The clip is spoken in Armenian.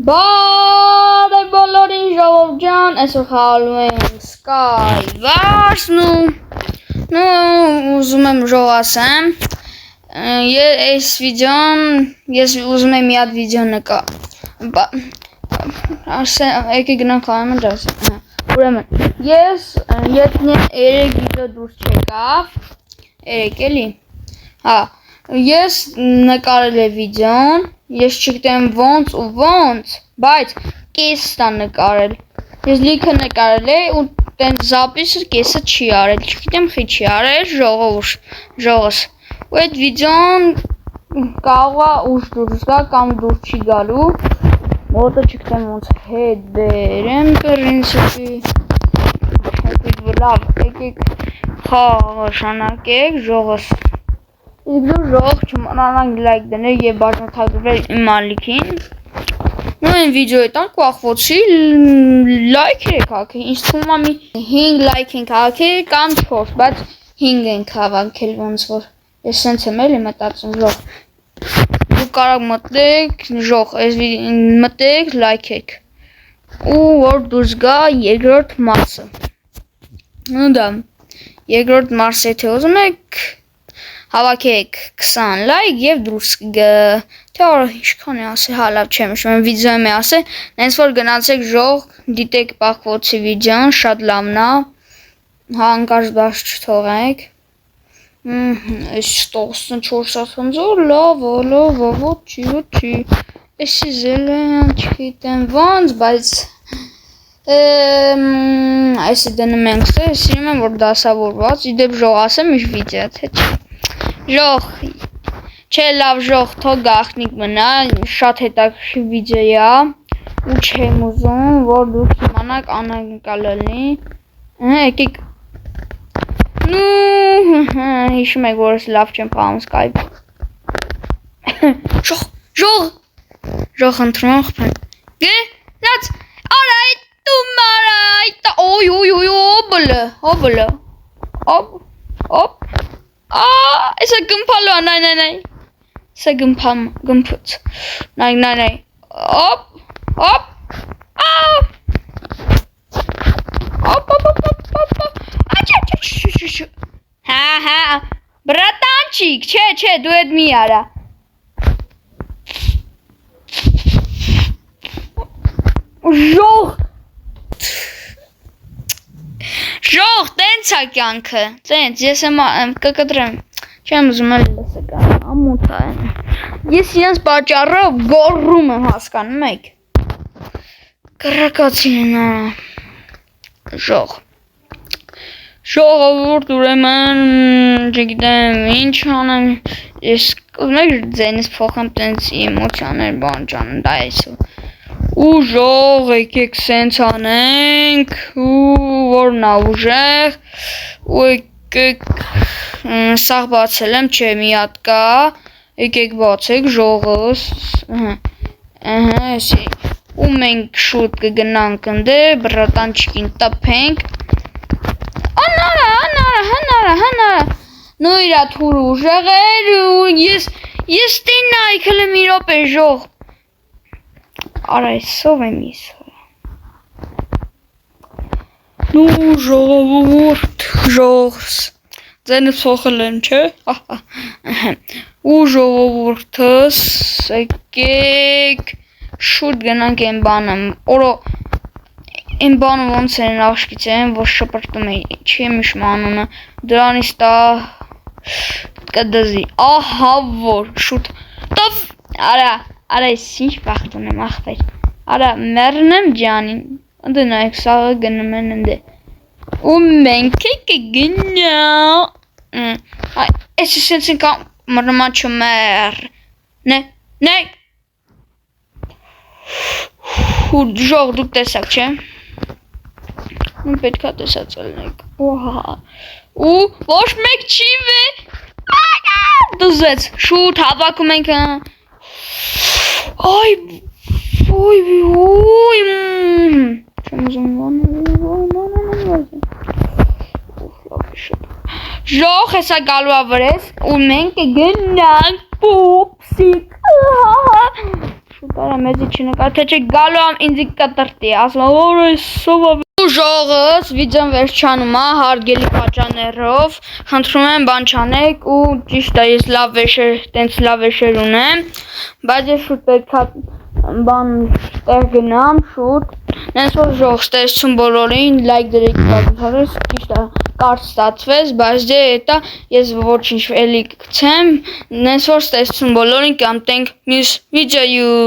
Բարև բոլորին ժողով ջան, այսօր խաղալու ենք Skywars ու ուզում եմ ժող ասեմ այս վիդեոն ես ուզում եմ մի հատ վիդեո նկա եկեք գնանք խաղանք ուրեմն ես եթե 3 վիդեո դուրս չեկավ 3 էլի ես նկարել եմ վիդեոն ես չգիտեմ ոնց ու ոնց, բայց կեսն է նկարել։ Ես լիքը նկարել եմ ու տենց զապիսը կեսը չի արել, չգիտեմ խի չի արել ժողովս։ Ու այդ վիդեոն կարող է ուշ դուրս գա կամ դուրս չի գալու։ Մոտը չգիտեմ ոնց հետ բերեմ պրինցիպի։ Լավ, եկեք խաղ շանակեք ժողովս։ Իսկ դու ժող չմոռանաք լայք դնել եւ բաժանորդագրվել իմ ալիքին։ Նույն վիդեոյի տակ կախվոցի լայք եք հագել։ Ինձ թվում է մի 5 լայք ենք հագել կամ 4, բայց 5 ենք հավաքել ոնց որ։ Ես սենց եմ էլի մտածում ժող։ Դու կարող մտեք ժող, այս մտեք լայքեք։ Ու որ դուրս գա երկրորդ մասը։ Ու դա երկրորդ մասը եթե ուզում եք հավաքեք 20 լայք եւ դուրս գա։ Թե ինչքան է ասել, հա լավ չեմ հիշում, վիդեոյում է ասել, նենց որ գնացեք ժող, դիտեք բախվոցի վիդեոն, շատ լավն է։ Հանկարծ բաց չթողեք։ Այս 14 ասանձոր լավ, չի։ Էսի զելեն, չգիտեմ ոնց, բայց այսի դնում ենք, սիրում եմ որ դասավորված, իդեպ ժող ասեմ իշ վիդեո, թե չի։ Ժող, չէ լավ ժող, թող գախնիկ մնա, շատ հետաքրքիր վիդեո է, ու չեմ ուզում, որ դուք իմանաք անակնկալ լինի, եկեք, հիշում եք, որ ես լավ չեմ խաղում Skype, ժող ընտրում եմ խփեմ, գնաց, արայ, դու մարայ, օբլը, Esa gâmpalo, nai. Esa gâmput. Nai. Op. Op. Ha. Bratanchik, che, du et miara. Ժող, տենց է կյանքը, տենց, ես եմ կկտրեմ, չեմ ուզում էլ լսեք, ամութ է, ես իրենց պատճառով գոռում եմ հասկանում եք, կռակացին են ժող, ժողովուրդ ուրեմն, չգիտեմ, ինչ անեմ, ես ուզում եք ձենից փոխեմ տենց էմոցիաներ բան ճան, դա այսօր, ու ժող եկեք սենց անենք, ու որ նա ուժեղ, ու եկեք սաղ բացել եմ, չէ մի հատ կա, եկեք բացեք ժողս, էսի, ու մենք շուտ կգնանք ընդե, բրատանչիկին տպենք, հանարա, նու իրա թուր ուժեղ էր, ու ես տին այքել եմ իրոպ է ժող, Արա այսով եմ իսը Նու ժողովուրդ ժողս ձենս փոխել եմ չէ ու ժողովուրդս եկեք շուտ գնանք են բանը օրո են բանը ոնց են աշկից են որ շպրտում է չեմ իշմ անունը դրանից տա կդզի ահա որ շուտ տով Արա ես ինչ վախտ ունեմ ախպեր, արա մերնեմ ջանին, ընդը նայք սաղը գնում են ընդե, ու մենք եք գնա, ես ես ենք մրմաչում էր, նե, ժող դուք տեսակ չէ, ու պետքա տեսած ելնեք, ու ոչ մեկ չի վե, դուզեց, շուտ հավաքում ենք, Ay, Չեմ ուզում Ժող հեսա գալու ավրես ու մենք գնանք պուպսիկ շուտերը մեզի չնկար, թե չէ գալու ամ ինձի կտրտի, ասում որ սովա ժողս վիդեոն վերջանում է հարգելի պատճաներով, խնդրում եմ բան չանեք ու ճիշտ է ես լավ վեշեր, տենց լավ վեշեր ունեմ, բայց ես շուտ պետքա բան տեղ գնամ շուտ, նենց որ ժող ստեսություն բոլորին, լայք դրեք պատմությունից, ճիշտ է կարճ ստացվեց, բայց դե էտա ես ոչինչ էլի կգցեմ, նենց որ ստեսություն բոլորին կամ տենք մյուս վիդեոյու